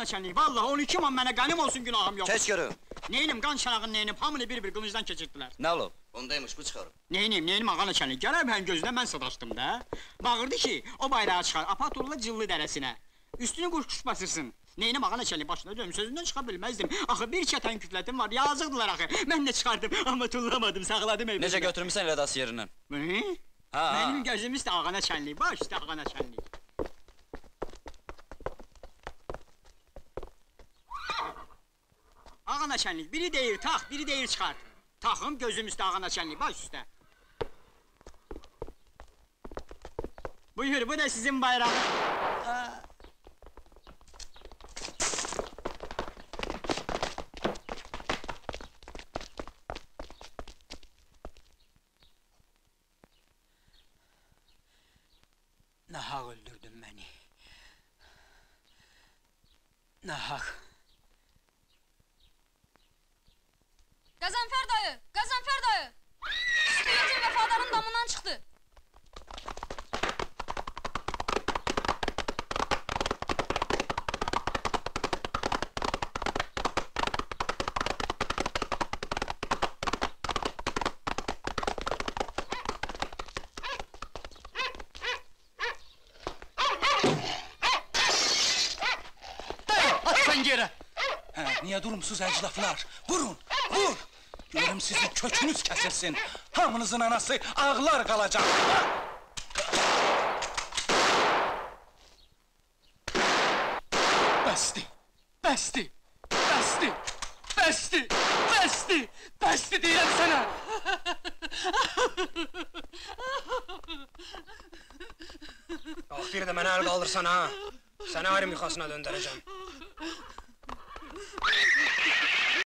ağana çənlik, vallahi 12 man mənə qənim olsun, günahım yox. Keç görüm. Neynim, qan çanağın neynim, hamını bir-bir qılıncdan keçirdilər. Ne olub? Ondaymış, bu çıxarım. Neynim, ağana çənlik, gələr mənim gözünə mən sataşdım da. Bağırdı ki, o bayrağı çıxar, Apatolla Cıllı dərəsinə. Üstünü quş basırsın. Neynim, ağana çənlik, başına dönüm, sözündən çıxa bilməzdim. Axı, bir çətən kütlətim var, yazıqdılar axı. Mən də çıxardım, amma tullamadım, saxladım evimdə. Necə götürmüşsən elədası yerindən? Mənim gözüm üstə ağana çənlik, baş üstə ağana çənlik. Ağana çənlik, biri deyir tax, biri deyir çıxart. Taxım gözüm üstə ağana çənlik, baş üstə. Buyur, bu da sizin bayrağınız. Nahaq öldürdün məni. Nahaq. Qəzənfər dayı! Qəzənfər dayı! Stüyetin vəfadarın damından çıxdı. Sen geri! Niye durumsuz əclaflar? Vurun, vur! Görüm sizin kökünüz kesilsin! Hamınızın anası ağlar qalacaq! Bəsdi! Bəsdi! Bəsdi! Bəsdi! Bəsdi! Bəsdi deyirəm sənə! Qalx bir də mənə əl qaldırsan ha! Səni ayrım yuxasına döndərəcəm.